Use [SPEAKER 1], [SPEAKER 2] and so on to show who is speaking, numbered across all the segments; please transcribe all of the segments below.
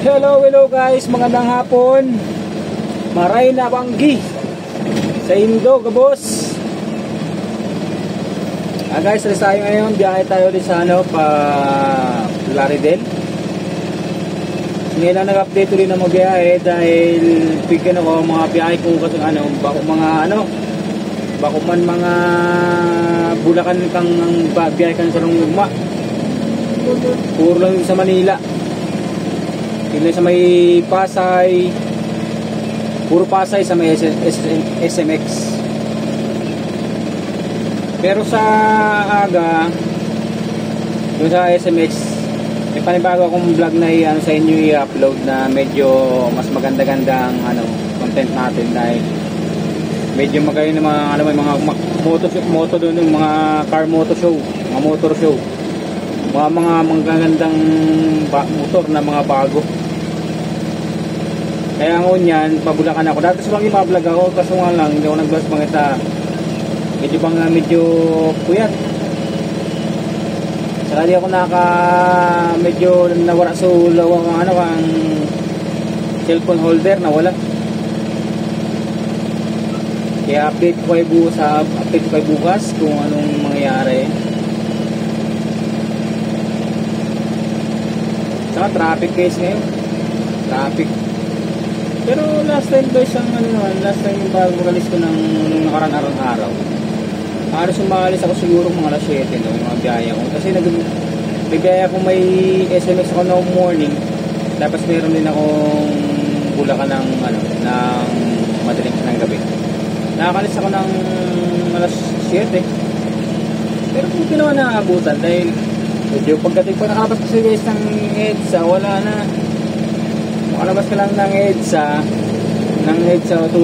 [SPEAKER 1] Hello guys, magandang hapon. Maray na banggi sa Indo, kabos. Guys, alis tayo ngayon. Biyahe tayo ulit sa pa Laridel. Ngayon lang nag-update ulit na magbiyahe dahil bigyan ako mga biyahe ko kasi bako man mga Bulacan kang biyahe kan sa lungma. Puro lang sa Manila. Hindi sa may Pasay, puro Pasay sa may SMX. Pero sa aga doon sa SMX may panibago akong vlog na sa inyo i-upload na medyo mas maganda-gandang content natin dahil medyo magayon ng mga moto doon, yung mga car moto show, mga motor show, mga magagandang motor na mga bago. Kaya ngayon yan, pabulakan ako. Dati sa mga iba-vlog ako, kaso nga lang, hindi ako nag-vlog mga medyo puyat. Saka di ako medyo nawara sa ulaw ang cellphone holder, nawala. Kaya update ko kayo bukas kung anong mangyayari. Saka traffic case ngayon. Traffic. Pero last time guys, last time bago magalis ko nung nakarang araw. Halos umalis ako siguro mga alas 7 yung mga biyaya ko. Kasi nagbiyaya ko may SMS ako no morning. Tapos meron din akong Bulacan ng madaling ng gabi. Nakakalis ako ng alas 7. Pero kung ginawa na abutan dahil medyo pagdating ko nakalabas kasi guys ng EDSA, wala na. Makalabas ka lang ng EDSA to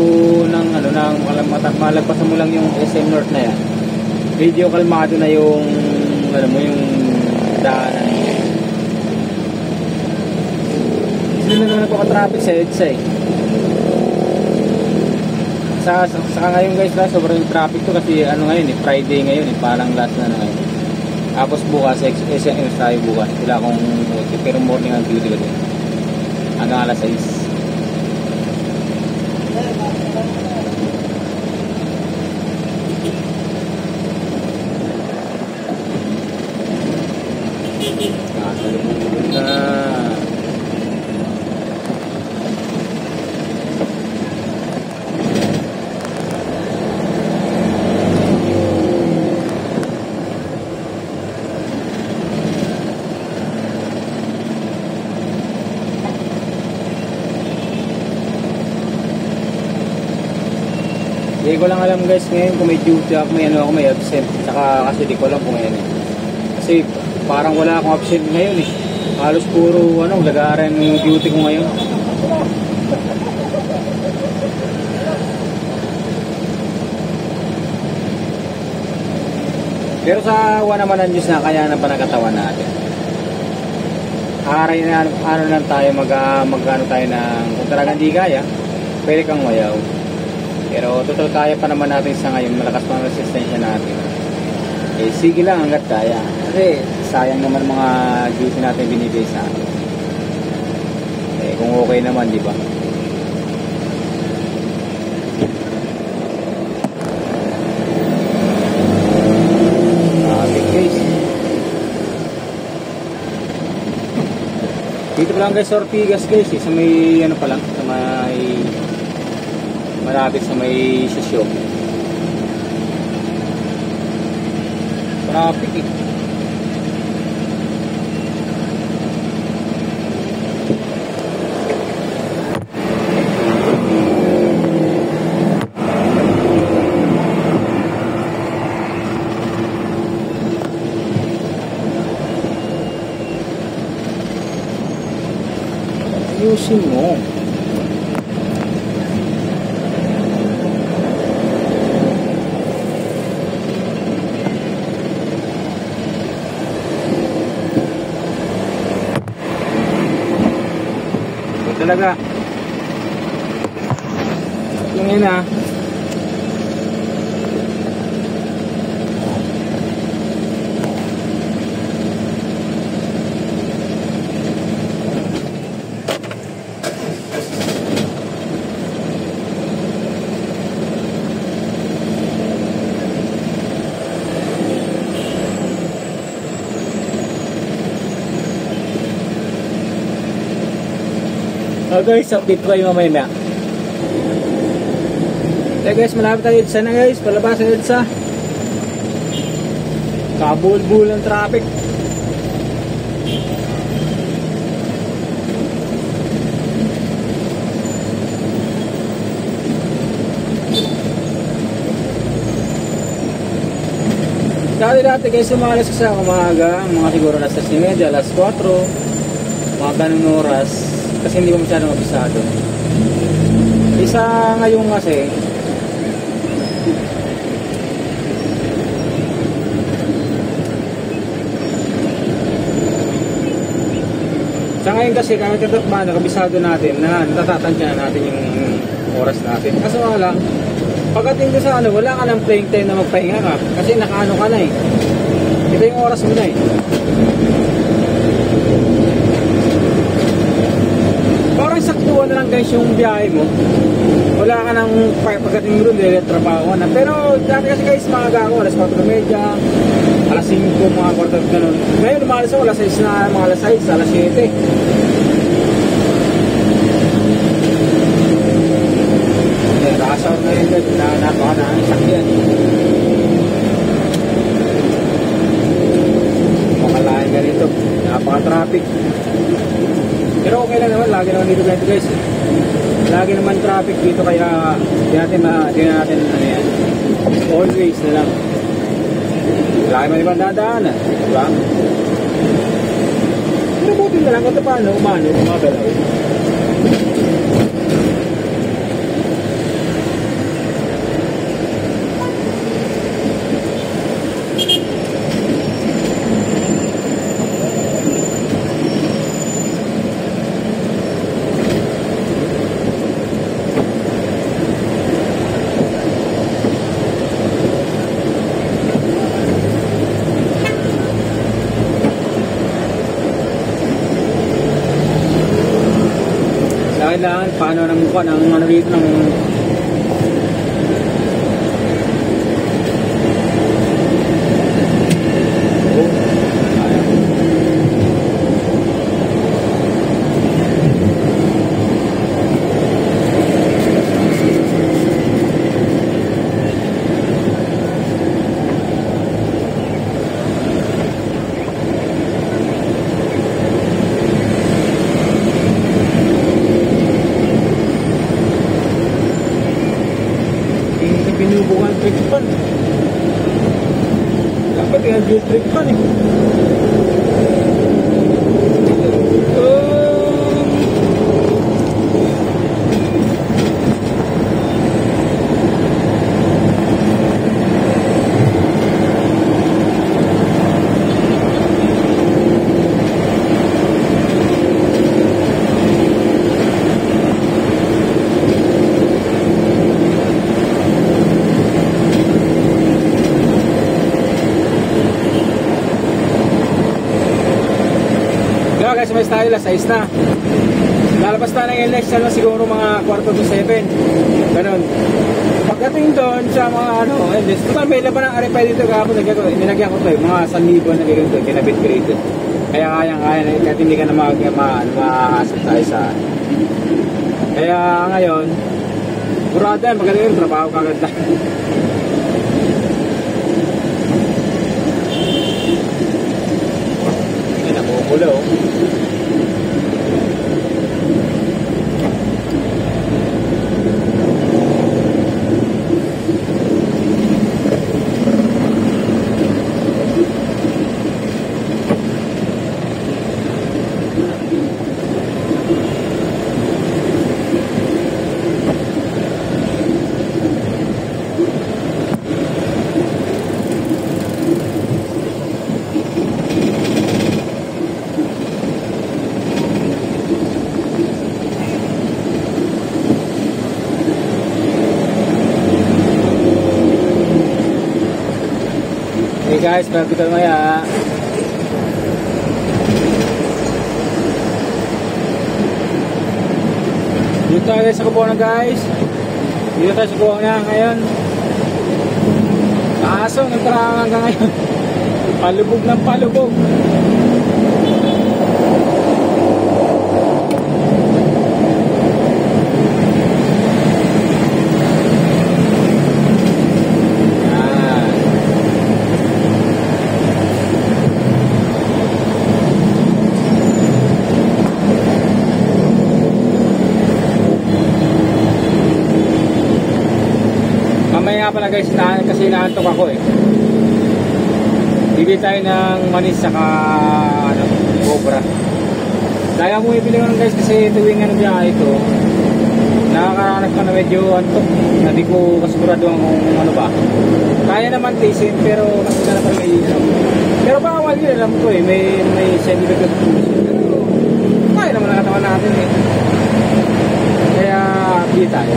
[SPEAKER 1] malagpasan mo lang yung SM North na yan. Medyo kalmado na yung yung daanan. Hindi na naman nagpaka-traffic sa EDSA eh. Saka ngayon guys, sobrang traffic to kasi ngayon Friday ngayon parang last na ngayon. Tapos bukas SM tayo bukas. Wala akong pero morning ang duty ko din. Hanggang alas 6. Hindi ko lang alam guys ngayon kung may duty ako, may absent. Saka kasi di ko alam kung ngayon Kasi parang wala akong absent ngayon eh. Halos puro lagaran yung duty ko ngayon. Pero sa awa naman ng Diyos na kaya na panagkatawan natin. Aray na lang tayo magano tayo ng kung talagang di kaya, pwede kang mayaw. Pero total kaya pa naman natin sa ngayon, malakas pa ang resistensya natin. Sige lang hanggat kaya. Kasi sayang naman mga duty natin binibigay sa atin. Kung okay naman, di ba? Okay guys. Dito pa lang guys sa Ortigas guys. Sa may pa lang, sa may malapit sa may sasyon. Traffic eh. Ayusin mo. Talaga yung Guys, update ko kayo mamaya. Okay guys, malapit tayo EDSA na guys. Palabas ang EDSA. Kabul-bul ng traffic. Dati guys, umalas sa umaga, mga siguro alas 3:30, alas 4, mga ganung oras, kasi hindi ko masyadong mabisado. Isa ngayon kasi, kahit katatma, nakabisado natin na natatatansya natin yung oras natin. Kaso wala, pagdating ko sa wala ka ng playing time na magpahinga ka kasi nakaano ka na eh. Ito yung oras mo na eh. Parang saktuhan na lang guys yung biyahe mo. Wala ka ng pagdating mo doon, trabaho na. Pero dati kasi guys, maaga ako, alas 4:30, alas 5, mga kwarto ganun. Ngayon, umalis ako, alas 6 na, mga alas 6, alas 7. Nakasaw na yun guys, napaka na ang sakyan. Makalain ganito, napaka-traffic. Pero okay lang naman, lagi naman dito ganito guys. Lagi naman traffic dito kaya di natin ano yan. Always na lang. Lagi naman ibang dadaan, diba? Pero buti na lang kung paano, umagalaw. Kailangan paano ng mukha ng ano dito ng binubukan trip pan. Dapat yung dual trip pan eh. Guys, may style, alas 6 na. Lalabas na ng election na siguro mga 4:45. Ganun. Pagdating doon sa mga total may laban ng RFI dito kahapon, nilagyan ko ito mga 1,000 na ganito, kinabit ko rito. Kaya kaya kahit hindi ka na makakasap tayo sa kaya ngayon, burada yan, magaling yung trabaho kagad lang. Nabubulo. Guys, bago kita maya. Dito tayo sa Kubuang guys. Dito tayo sa Kubuang na ngayon. Kaso, nagparang hanggang ngayon. Palubog ng palubog. nga pala guys, kasi naantok ako eh. Bibili tayo ng manis saka ano, cobra. Kaya mo ibili ko guys kasi tuwing ano biyahe ito, nakakaranas ka na medyo antok. Hindi ko kasigurado kung ano ba. Kaya naman tisin pero nakita na pa may pero bawal yun, alam ko eh, may semi-regular pero kaya naman ang katawan natin eh. Kaya bili tayo.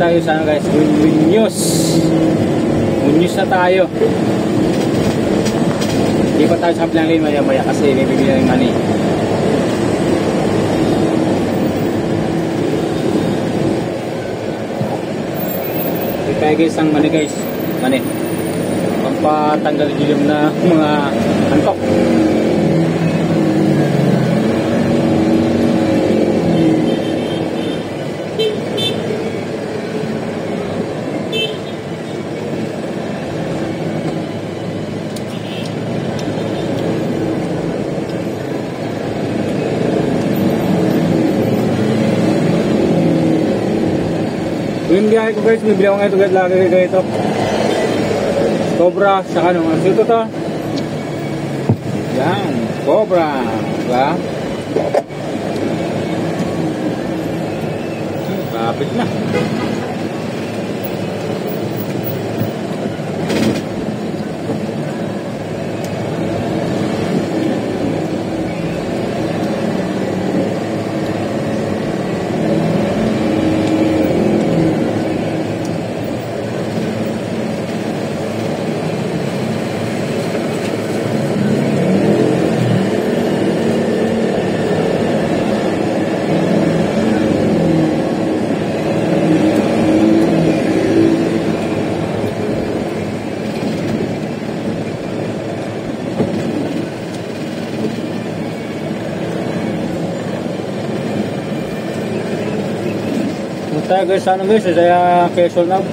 [SPEAKER 1] Tayo sana guys, Muñoz na tayo. Hindi pa tayo sa Kaplang Lane maya maya kasi may bibili ng money. Hindi tayo guys ang money guys, money pampatanggal yung na mga antok. Yung biyahe ko guys, bibili ako ngayon guys, lagi kayo ito Cobra, saka ano, ano ito to? Yan, Cobra, diba? Kapit na. Tayo guys, ano guys, saya Quezon lang.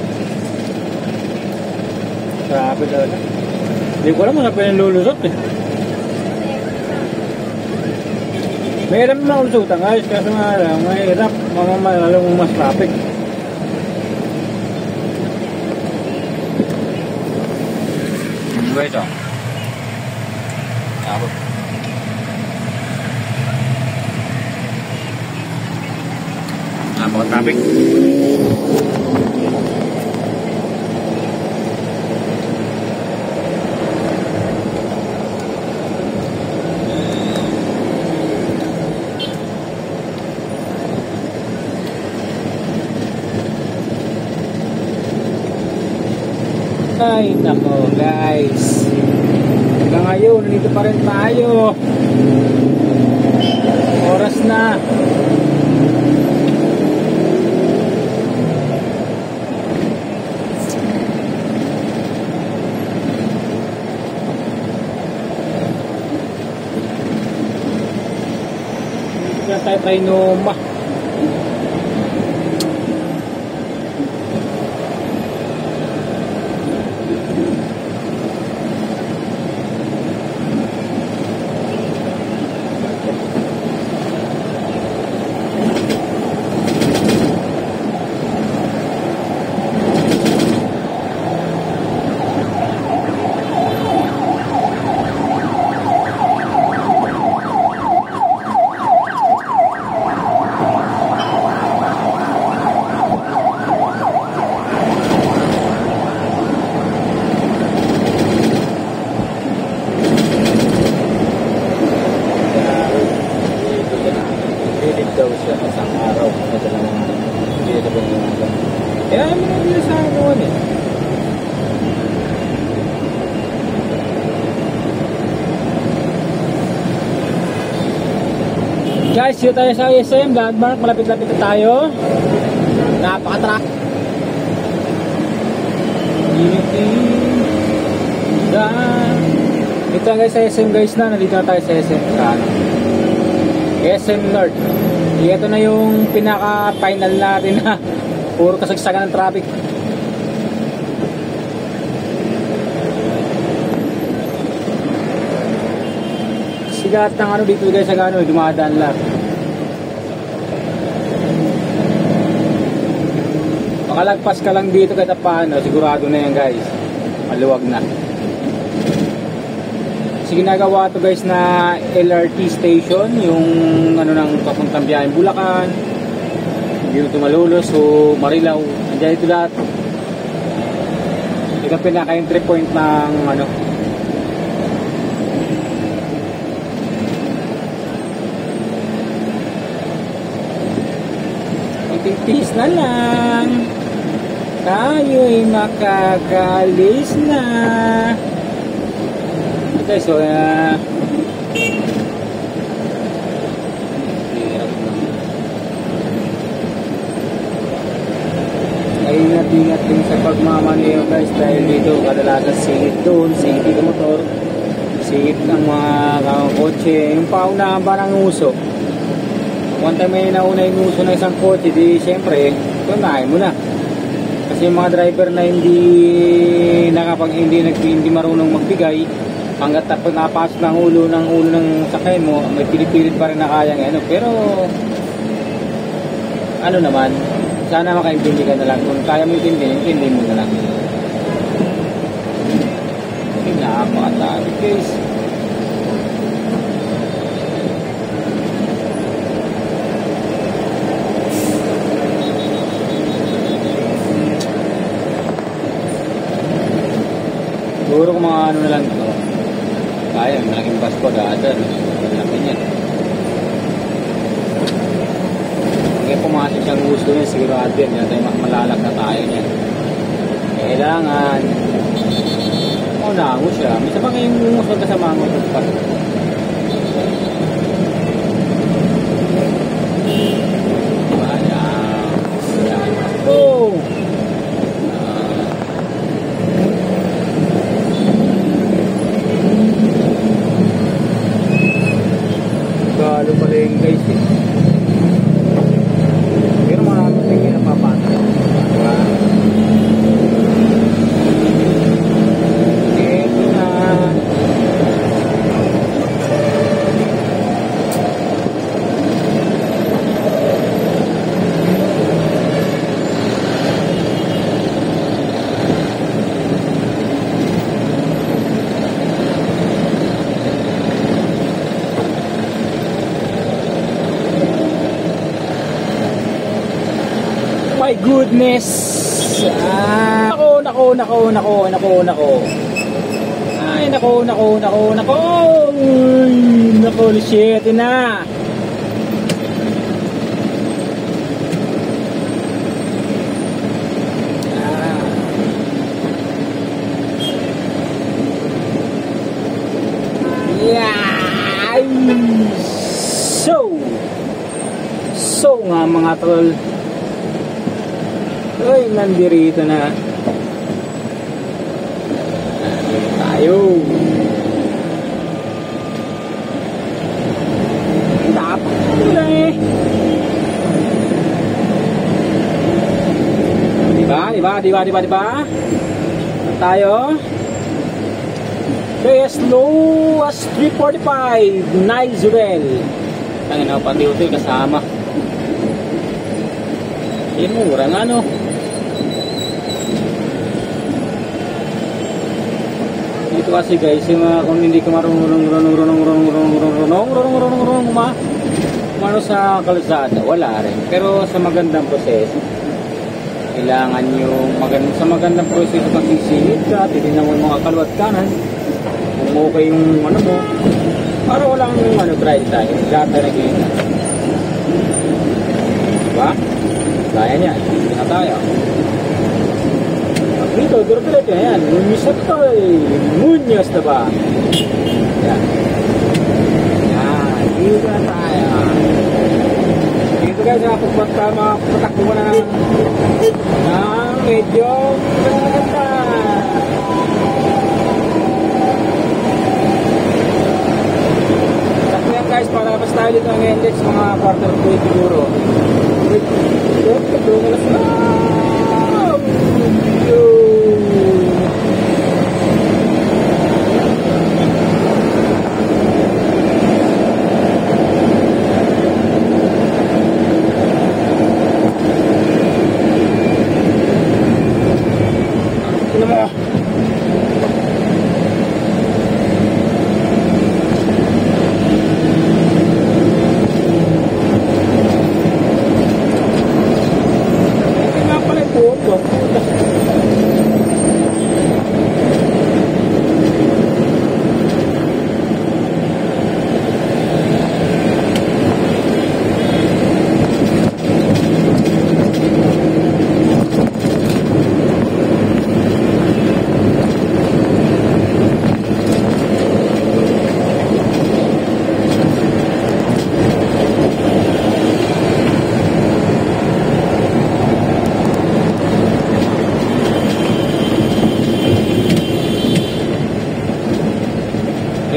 [SPEAKER 1] Grabe talaga. Hindi ko alam kung saan lulusot eh. May hirap na lusutan guys, kasi nga lang, may hirap, mamamalalong mong mas traffic. Guys, oh. Tapos. Napaka-traffic. Ay, nako guys. Hanggang ngayon, nandito pa rin tayo. Oras na. Tayo Trinoma. Daw siya isang araw na dalawang hindi na ba yung kaya mo na sa akin eh. Guys, dito tayo sa SM Landmark. Malapit-lapit na tayo. Napaka-truck. Ito guys sa SM guys na. Nandito na tayo sa SM. SM North. Ito na yung pinaka-final natin na puro kasagsagan ng traffic. Sigat ng ano dito guys sa gano'n, dumadaan lang. Makalagpas ka lang dito kahit paano, sigurado na yan guys. Maluwag na. Kasi ginagawa to guys na LRT station, yung ano ng papuntang biyaheng Bulacan, dito Malolos o Marilao, nandiyan ito lahat. Ito ang pinaka-entry point ng ano, titis na lang tayo'y makakalis na. Okay, so ingat-ingat din sa pagmamaneho guys, dahil dito kadalasan singit doon, singit dito motor, singit ng mga kotse, yung paunahan ba ng uso. One time may nauna yung uso ng isang kotse, di siyempre, tunahin mo na. Kasi yung mga driver na hindi marunong magbigay, hanggat tapos napasok ng ulo ng sakay mo, may pinipilit pa rin na kayang ano. Pero, ano naman, sana makaintindi ka na lang. Kung kaya mo intindi mo na lang. Kasi napakatabi guys. Siguro kung mga ano na lang ito, kaya, malaking bus ko daadan, malaki niya. Kaya pumasok siyang gusto niya, sigurado yan, tayo malalag na tayo niya. Kailangan, nango siya, minsan pa kayong umusod ka sa mga motor pa. Oh! Galo pala yung guys eh. Pero maraming tingin na papatay. Diba? Ito na. My goodness. Nako. Ay, nako. Nako, shit na. Yeah. So nga mga tol. Uy, nandirito na. Nandito tayo. Dapat na eh. Diba? Tayo. Kaya slow as 345. Nice well. Ang ina pati ito kasama. Mura nga no. Dito kasi guys, yung kung hindi ka marunong umano sa kalsada, wala rin. Pero sa magandang proseso, kailangan yung sa magandang proseso pag isingit ka, titignan mo yung mga kalwat kanan, kung okay yung ano mo, para walang drive tayo, lahat tayo nag-iingat. Diba? Kaya niya, hindi na tayo. Dito, dito yan. Munyos na ba? Yan. Yan, dito na tayo. guys, patakbo ko na ng medyo maganda. Takbo yan guys, para mas tayo dito ang index mga quarter to 8 siguro. Wait, doon na sila.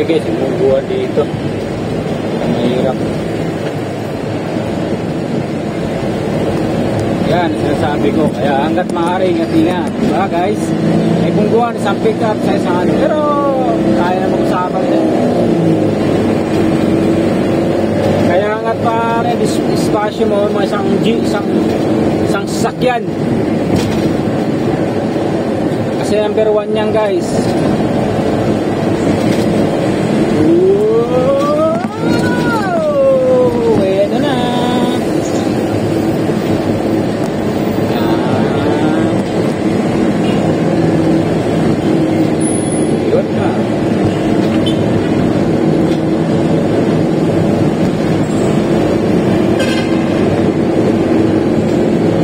[SPEAKER 1] Guys, yung buwan dito mahirap yan, sinasabi ko, kaya hanggat maaari ingat-ingat, diba guys? May bungguan, isang pick up sa isang pero kaya na mag-usapan din, kaya hanggat maaari dispasyo mo mga isang sasakyan kasi number 1 yan guys. Ayan na. Yun na.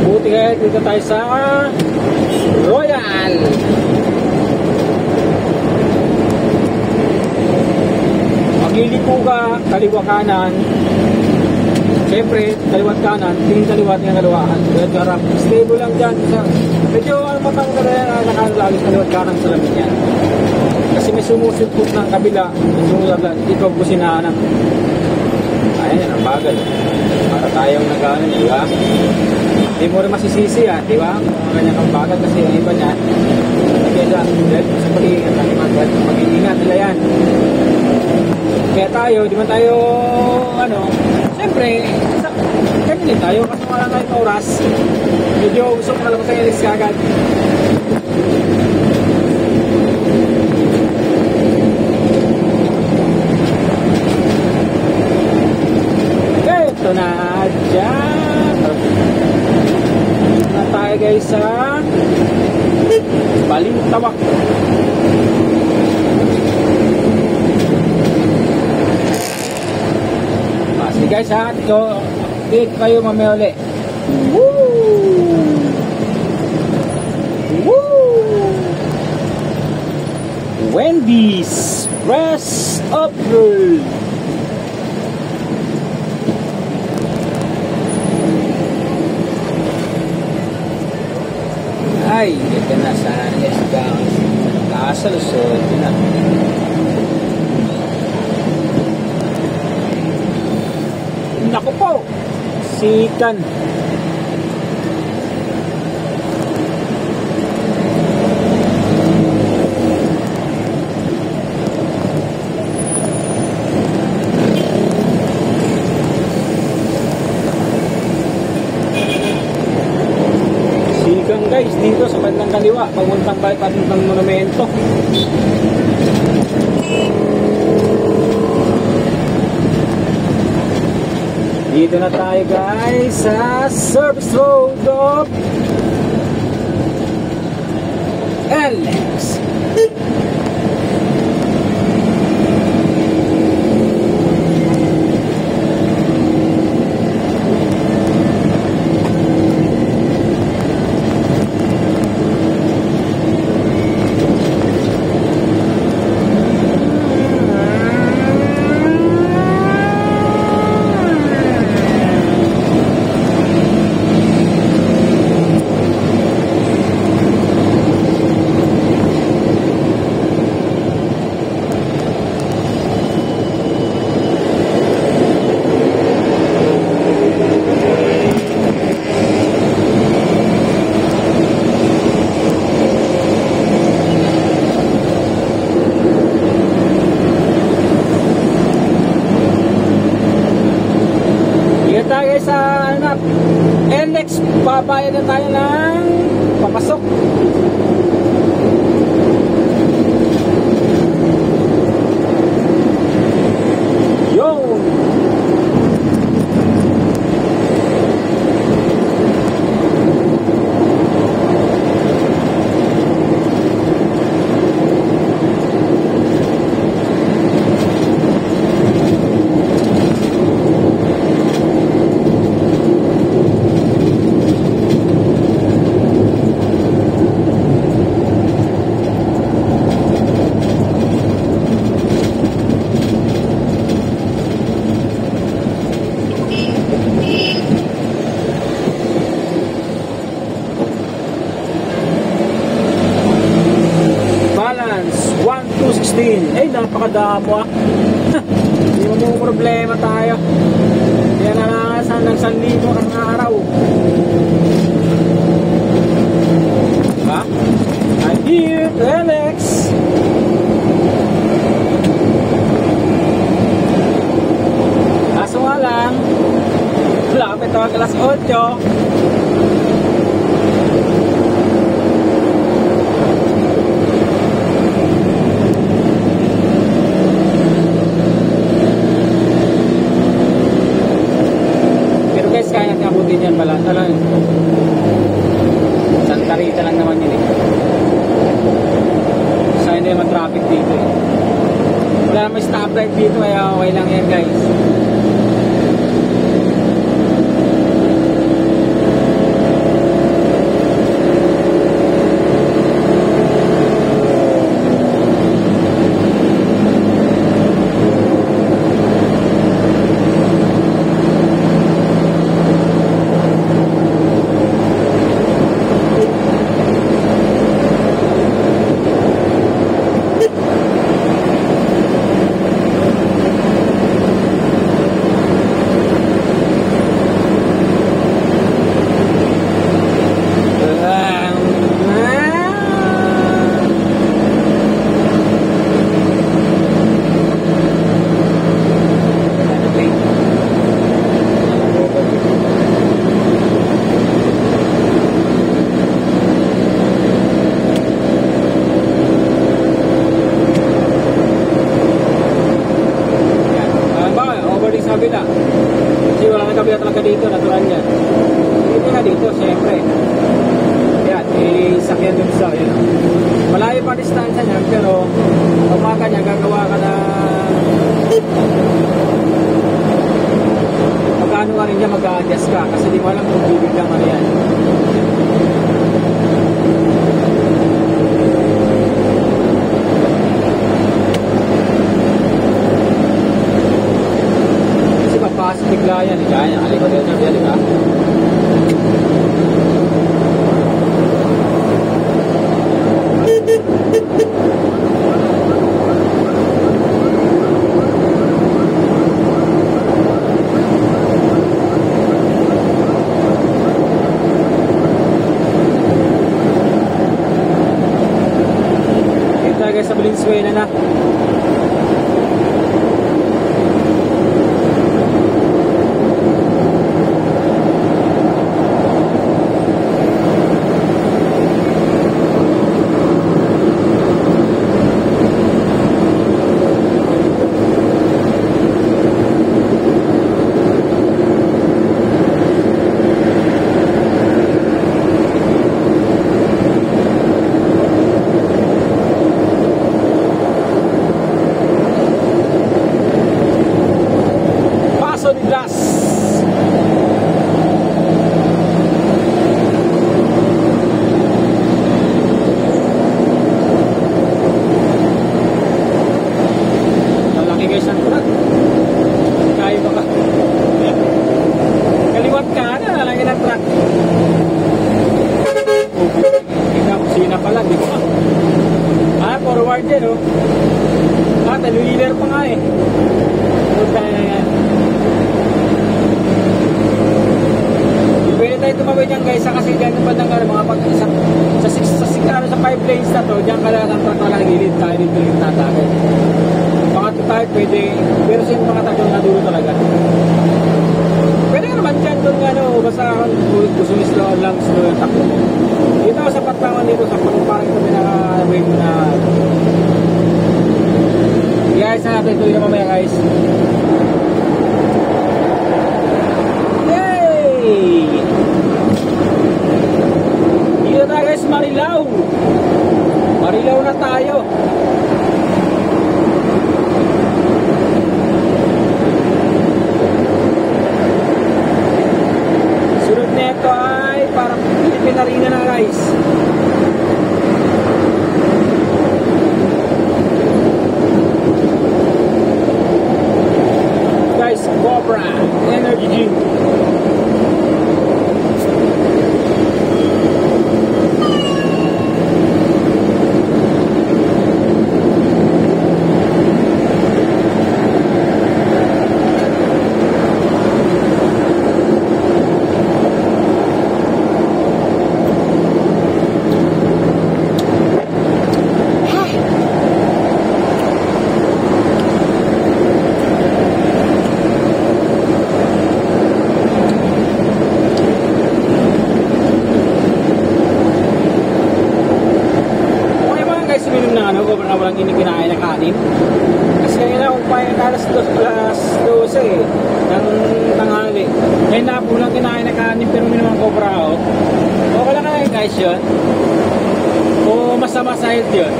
[SPEAKER 1] Buti kaya dito tayo sa Royal. Liliko ka, kaliwa kanan. Siyempre, kaliwat kanan, tingin kaliwat ng kaliwaan. Kaya stable lang dyan. Medyo matanggal na nakalagis kaliwat kanan sa lamin yan. Kasi may sumusulpot ng kabila. May sumusulpot, ikaw businahan ng. Ayan yan, ang bagal. Para tayong nag-ano, di ba? Hindi mo rin masisisi yan, di ba? Mga kanyang kang bagal kasi yung iba niya. Kaya sa pag-iingat nila yan. Kaya tayo, di man tayo, siyempre, ganyan tayo, kasi wala tayong oras. Medyo gusto ko malabas ang ilis kagad. Okay, ito na dyan. Ito na tayo guys sa Balintawak. Guys ha, ito update kayo mamaya ulit. Woo! Woo! Wendy's Press Upload. Ay, ito na sana yes guys. Nakasalusod na. Naku po, sikan. Sikan guys, dito sa bandang kaliwa, paguntang bypass ng monumento. Dito na tayo guys sa service road of Alex. guys sa ano, NX, babayad na tayo ng papasok. Yo! Eh, napakadamo ah. Hindi mo problema tayo. Yan na lang ng 1,000 ang araw. Diba? I'm here to Alex. Kaso nga lang, lapit ako alas 8. Kaya natin abutin yan pala. Santa Rita lang naman yun eh. Sa hindi naman traffic dito eh. Wala naman stoplight dito kaya okay lang yan guys. Dito, natural yan. Dito na dito, siyempre. Yan, isakyan dun sa, yan. Malayo pa distansya niyan, pero umaga niya, gagawa ka na magkano ka rin niya, mag-a-adjust ka. Kasi di mo alam kung bibig lang ano yan. Kasi bigla yan, kaya alikot yun niya, di ba? Kita guys sa Valenzuela na. Wheeler pa nga eh. Puta na yan. Pwede tayo tumawid yan guys sa kasi dyan pa ng mga pag sa 5 lanes na to, dyan ka lang ang pagkalang gilid tayo dito yung tatagay. Mga tayo pwede, pero sa mga tayo na dulo talaga. Pwede ka naman dyan. lang slow yung takbo mo. Dito sa patlangan dito sa parang ito pinaka-wave na guys, natin ito yung mamaya guys. Yay! Dito tayo guys, Marilao. Marilao na tayo. Sunod neto ay parang Philippine Arena na guys. Guys, Cobra Energy Drink. Walang inikinain na kanin kasi ngayon ako pahin alas 12 ng tanghali ngayon na po lang kinain na kanin pero minimang Cobra ako okay lang na guys yun o masama sa health yun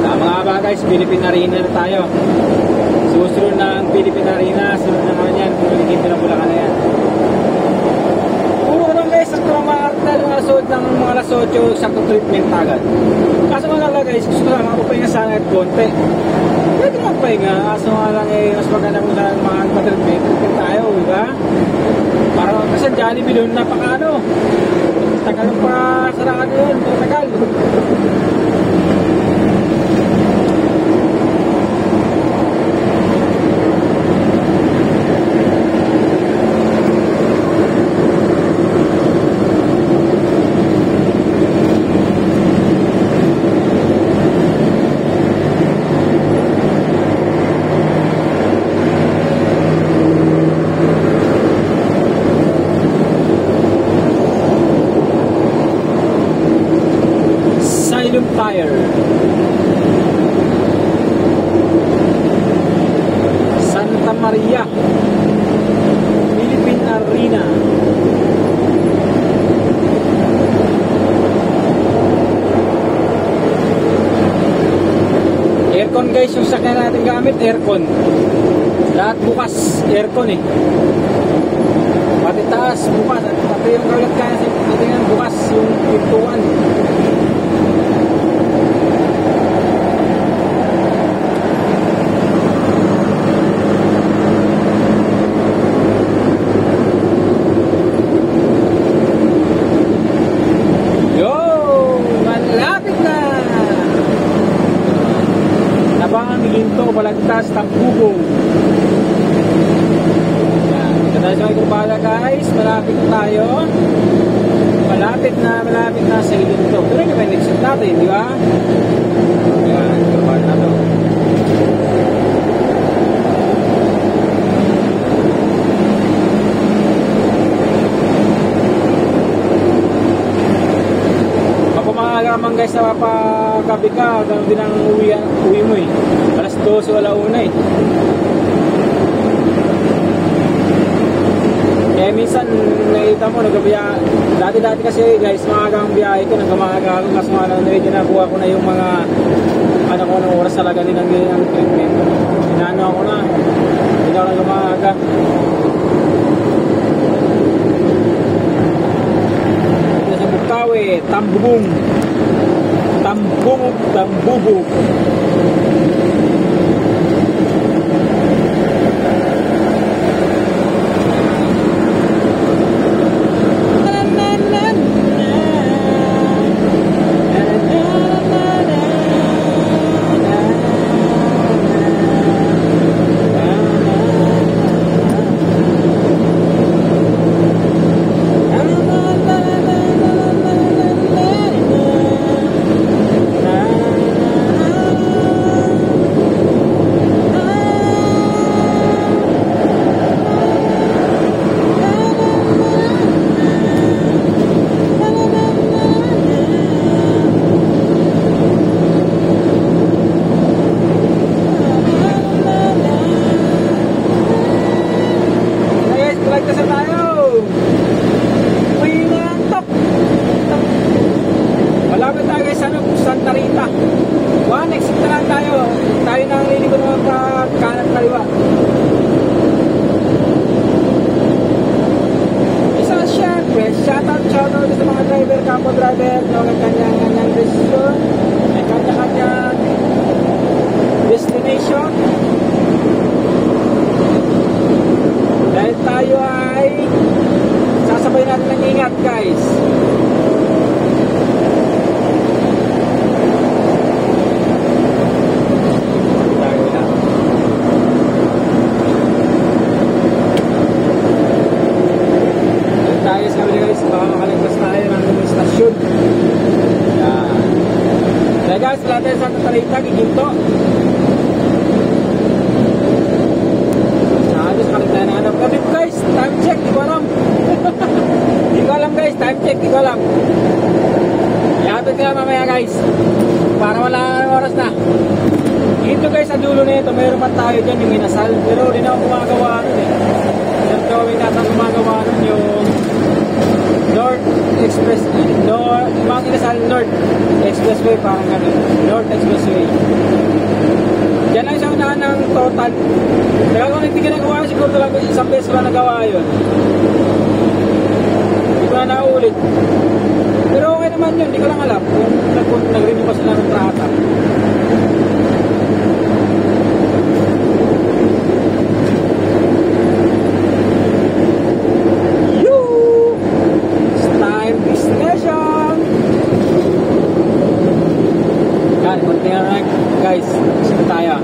[SPEAKER 1] tama nga ba guys, Philippine Arena na tayo. Susunod na ang Philippine Arena, sunod na naman yan, kumilikin na Bulacan na yan. Puro naman guys, sakto ang mga artal, mga suot ng mga alas 8, sakto treatment agad. Kaso nga lang guys, gusto ko lang makapahinga sana at konti. Pwede magpahinga, kaso nga lang mas maganda kung saan mga treatment tayo, diba? Para kasi Jollibee doon, napaka tagal pa sarado yun, tagal. Tire Santa Maria Philippine Arena. Aircon guys, yung sakyan natin gamit aircon, lahat bukas aircon pati taas bukas at pati yung kalat kaya tingnan bukas yung pintuan. Balagtas, Tambugo. Yan. Ito tayo sa Kurbada guys. Malapit na tayo. Malapit na sa ilin ito. Pero yung may exit natin, di ba? Yan. Kurbada na to. Ako mga alamang guys na mapagabi ka, gano'n din ang uwi mo Alas 12 wala una Kaya minsan nakita mo nagbiyahe. Dati kasi guys, maagang biyahe ko, nagmaaga ako kasi nga lang nakuha ko na yung mga ko ng oras talaga din ang treatment. Inano ako na. Hindi ako nagmaaga. Ito sa Bukawi, Tambubong. Tambubog. Tarita, Giginto. Halos kalita na hanap kami guys. Time check, di ko alam. Di ko alam guys, time check, di ko alam. Ihatod ka mamaya guys. Para wala oras na. Dito guys, sa dulo na ito, mayroon pa tayo dyan yung inasal. Pero di na ako gumagawa nun eh. Yung gawin natin gumagawa nun yung North Express, Mount Inasal North Expressway, parang gano'n. North Expressway. Diyan lang siya unahan ng total. Kaya kung hindi ka nagawa, siguro talaga isang beses ko na nagawa yun. Hindi ko na naulit. Pero okay naman yun, hindi ko lang alam kung nag-renew pa sila ng trata. Guys, sino tayo?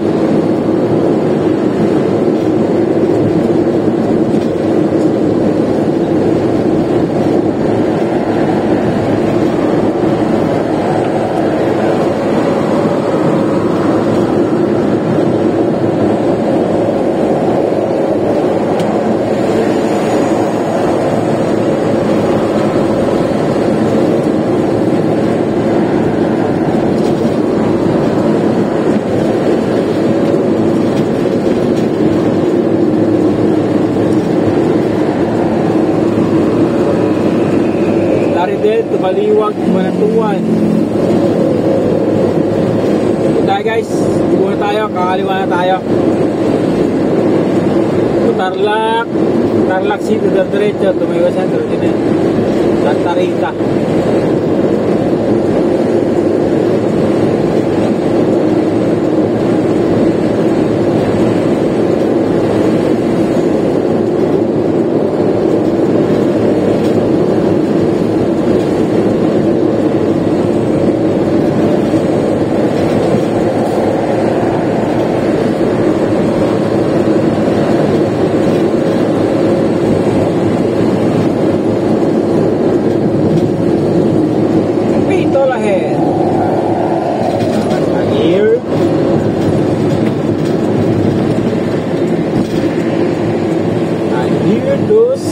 [SPEAKER 1] Baliwag, Manatuan. Tayo guys, muna tayo, kakaliwa na tayo. Tarlac City, diretso, tumayo sa Santa Rita.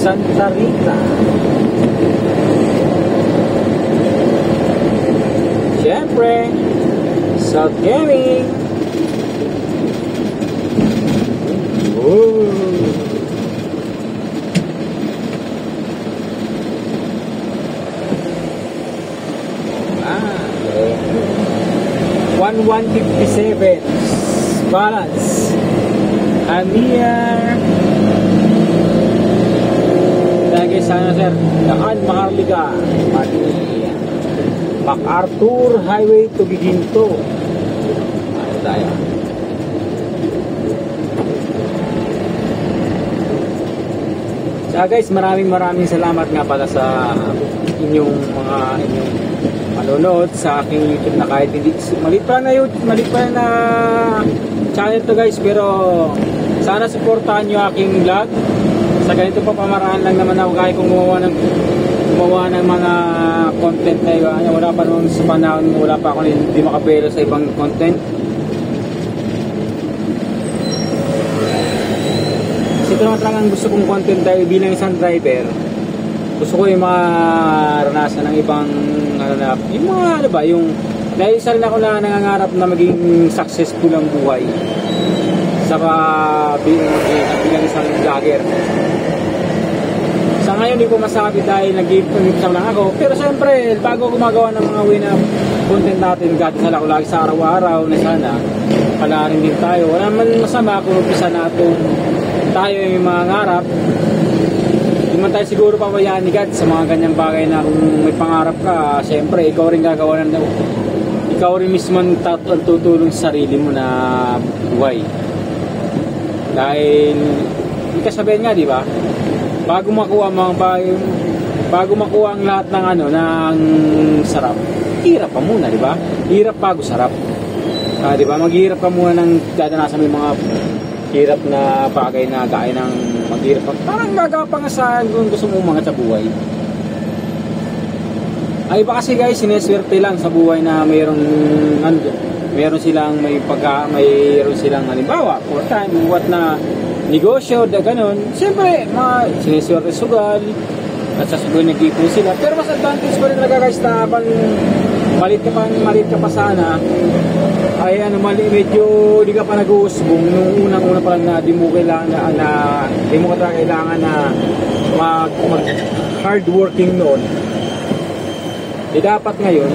[SPEAKER 1] Santa Rita. Siyempre, South Gaming. Ah, 1157 balance. I'm here. Lagi sana sir, Daan Maharlika, MacArthur Highway to Giginto. Ano tayo? So guys, maraming salamat nga pala sa inyong manonood sa aking YouTube na kahit hindi malit pa na channel to guys, pero sana supportahan nyo aking vlog. Sa ganito pa pamaraan lang naman ako kaya kung gumawa ng mga content na yun. Wala pa noon sa panahon, wala pa ako hindi makapelo sa ibang content. Kasi ito naman talagang gusto kong content tayo bilang isang driver. Gusto ko yung mga ranasan ng ibang yung mga yung dahil isa rin ako na nangangarap na maging successful ang buhay. Saka bilang isang vlogger. Sa ngayon hindi ko masabi dahil nag-give lang ako, pero siyempre bago gumagawa ng mga way na content natin, gatisal ako lagi sa araw-araw na sana palarin din tayo. Wala man masama kung umpisa natin tayo yung mga ngarap. Hindi man tayo siguro pabayaan ni God sa mga ganyang bagay na kung may pangarap ka, siyempre ikaw rin gagawa ng ikaw rin mismo ang tutulong sa sarili mo na buhay. Dahil hindi kasabihin nga, di ba? Bago makuha ang lahat ng ng sarap, hirap pa muna, di ba? Hirap bago sarap. Di ba? Maghihirap ka muna ng dadanasan mo mga hirap na bagay na gaya ng maghirap ka. Parang gagawa pa nga sa kung gusto mo mga sa buhay. Ay iba kasi guys, sineswerte lang sa buhay na mayroong meron silang mayroon silang halimbawa for time what na negosyo na ganun, siyempre siniswerte sugal at sa sugal nag-ipon sila, pero mas advantage pa rin talaga guys na habang maliit ka pa sana ay medyo di ka pa nag-uusbong nung unang-una pa lang na di mo kailangan na mag hard working noon. Dapat ngayon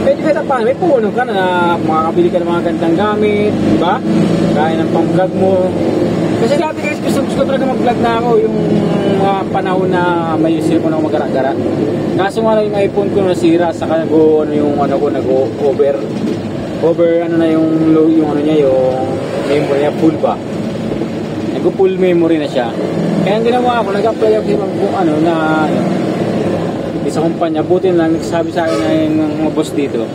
[SPEAKER 1] pwede ka na pa, may puno ka na makakabili ka ng mga gandang gamit, diba? Kaya ng pang-vlog mo. Kasi dati guys, gusto talaga mag-vlog na ako yung panahon na may cellphone ako mag-gara-gara. Kaso nga lang yung iPhone ko nasira, saka nag-over yung memory niya, full ba? Nag-full memory na siya. Kaya ang ginawa ko, nag-apply ako sa kumpanya, buti lang nagsabi sa akin na yung mga boss dito.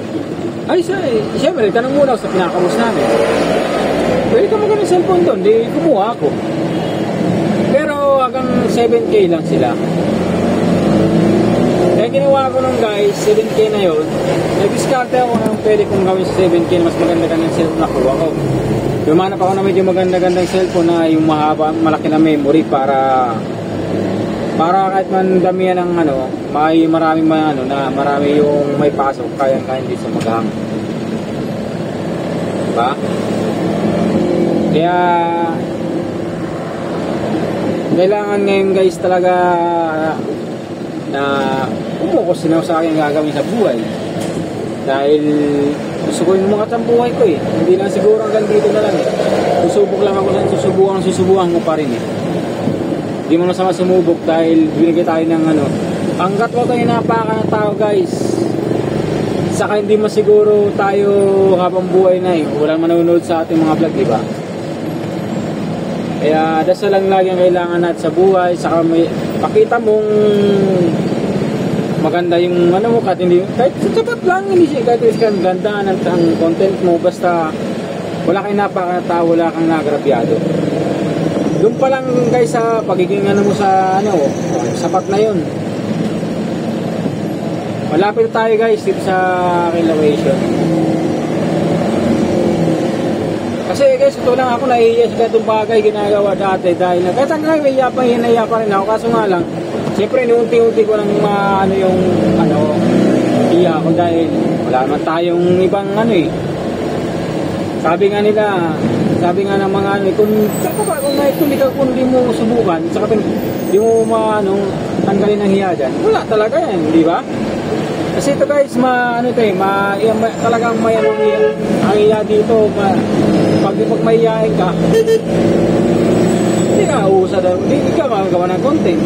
[SPEAKER 1] Ay, siyempre, tanong muna ako sa pinaka-boss namin. Pwede ka magandang cellphone doon, di kumuha ako. Pero hanggang 7K lang sila. Kaya ginawa ko nung guys, 7K na yun, nag-discarte ako ng pwede kong gawin sa 7K na mas maganda-gandang cellphone na kuha ko. Lumanap ako na medyo maganda-gandang cellphone na yung malaki na memory para kahit man damihan ng marami yung may pasok, kaya hindi sa maghang. Diba? Kaya kailangan ngayon guys talaga na umukus na sa akin gagawin sa buhay. Dahil gusto ko yung mga buhay ko eh. Hindi lang siguro hanggang dito na lang eh. Susubok lang ako na susubukan ko pa rin eh. Hindi mo masama sumubok dahil binigay tayo ng hanggat wala tayo napaka ng tao guys, saka hindi masiguro tayo habang buhay na eh, walang manonood sa ating mga vlog, diba? Kaya dasal lang lagi ang kailangan natin sa buhay, saka may pakita mong maganda yung mo, kahit sapat lang, hindi siya kahit isang ganda ng content mo, basta wala kang napaka ng tao, wala kang nagrabyado. Doon pa lang guys sa pagiging mo sa sapat na yun. Malapit tayo guys dito sa Kilawation. Kasi guys, ito lang ako naiiya sa itong bagay ginagawa dati dahil kahit hanggang hinaya pa rin ako. Kaso nga lang, siyempre niunti-unti ko lang iya ako dahil wala naman tayong ibang Sabi nga ng mga kung di mo subukan, saka di mo tanggalin ang hiya dyan, wala talaga yan, di ba? Kasi ito guys, talagang may ang hiya dito, pag mahihain ka, hindi ka uusad, hindi ka magagawa ng content.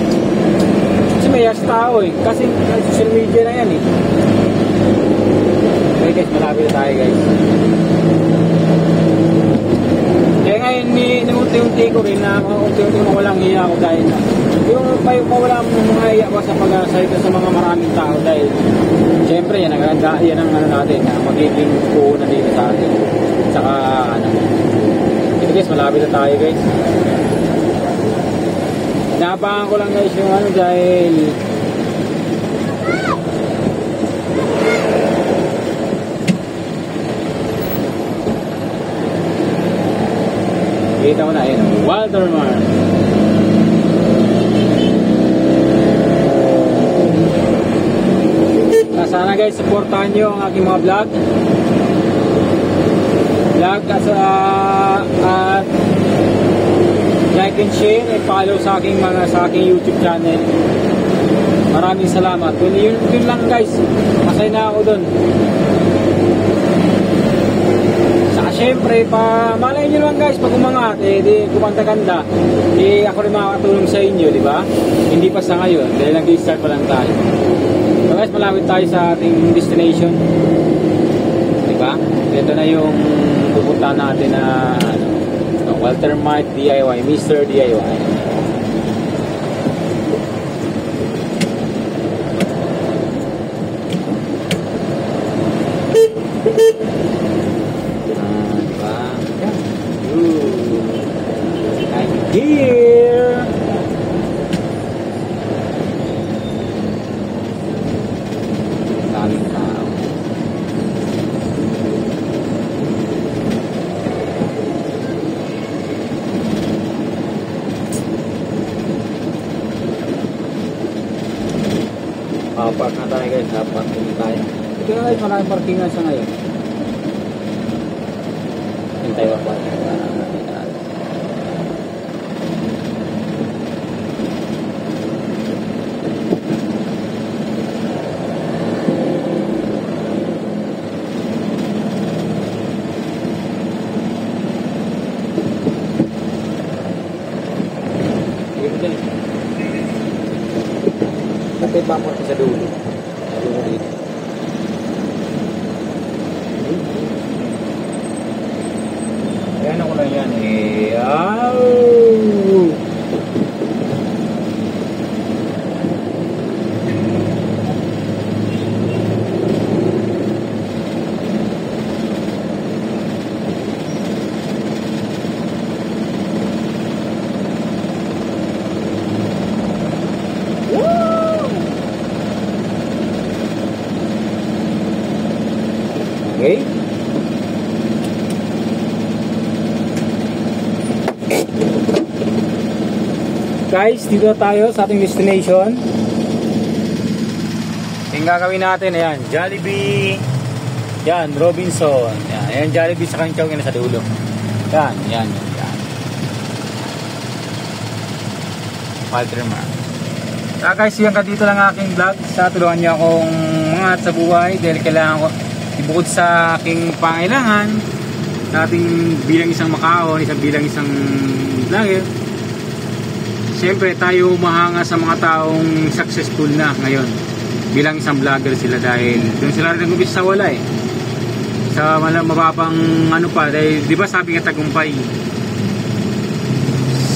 [SPEAKER 1] Kasi may hiya sa tao eh, kasi social media na yan eh. Okay guys, malapit na tayo guys. Kaya ngayon, unti-unti ko rin na unti-unti mawalang hiya ako dahil yung mawala mga hiya ko sa pag-salita sa mga maraming tao dahil siyempre yan ang natin na magiging puhunan dito sa atin. Tsaka ito guys, malapit na tayo guys. Naabangan ko lang guys yung dahil kita ko na yun, Watermark. Sana guys, supportahan nyo ang aking mga vlog at like and share and follow sa aking YouTube channel. Maraming salamat. Yun lang guys, masaya na ako dun. Siyempre, malay nyo lang guys, pag umangat, di kumanta-kanta, ako rin makakatulong sa inyo, di ba? Hindi pa sa ngayon, dahil nag-i-start pa lang tayo. So guys, malapit tayo sa ating destination. Di ba? Ito na yung pupunta natin na Watermark DIY, Mr. DIY. Here. Daming tao. tayo guys, sa parking tayo. Ito na guys, maraming parkingan sa ngayon. Hintay wa parking. Patay pa mo sa dulo. Dulo dito. Yan ako lang yan eh. Okay. Guys, dito tayo sa ating destination. Yung gagawin natin, ayan, Jollibee. Yan, Robinson. Yan, ayan, Jollibee sa Kanchaw yan sa dulo. Yan, yan, yan. Paltrimar. Guys, yan ka dito lang aking vlog. Sa tulungan niyo akong mga sa buhay dahil kailangan ko bukod sa aking pangailangan nating bilang isang makaon, bilang isang vlogger, siyempre tayo mahanga sa mga taong successful na ngayon bilang isang vlogger sila dahil doon sila rin nag-umpisa sa wala eh, sa mababang ano pa, dahil di ba sabi nga tagumpay,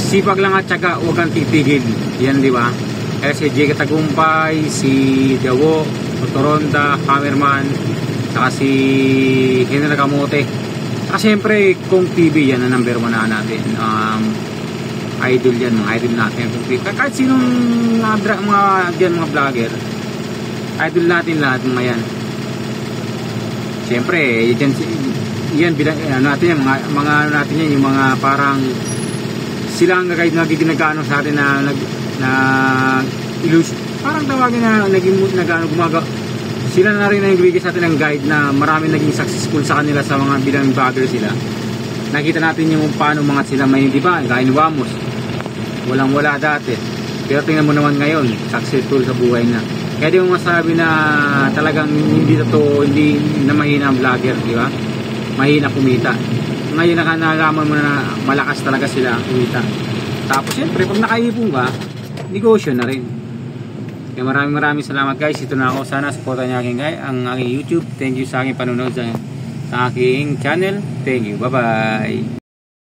[SPEAKER 1] sipag lang at syaga, huwag kang titigil yan, di ba? Kaya si Jake Tagumpay, si Dawo, Toronda, Hammerman, saka si Henry Kamote, saka siyempre Kung TV, yan ang number 1 na natin. Idol yan, mga idol natin Kung TV. Kahit sinong mga vlogger, idol natin lahat mga yan. Siyempre yan bilang natin yan, mga natin yan, yung mga parang sila ang nagiging sa atin na illusion, parang tawagin na naging gumagawa. Sila na rin ang nagbibigay sa atin ng guide na marami naging successful sa kanila sa mga bilang vlogger sila. Nakita natin yung paano mga sila may, di ba, gaya ni Wamos, walang wala dati, pero tingnan mo naman ngayon successful sa buhay na. Kaya di mo masabi na talagang hindi na mahina ang vlogger, di ba? Mahina kumita. Ngayon nalaman mo na malakas talaga sila kumita. Tapos siyempre pag nakaipon ka, negosyo na rin. Kaya maraming salamat guys. Ito na ako. Sana supportan niyo ang aking YouTube. Thank you sa aking panonood sa aking channel. Thank you. Bye bye.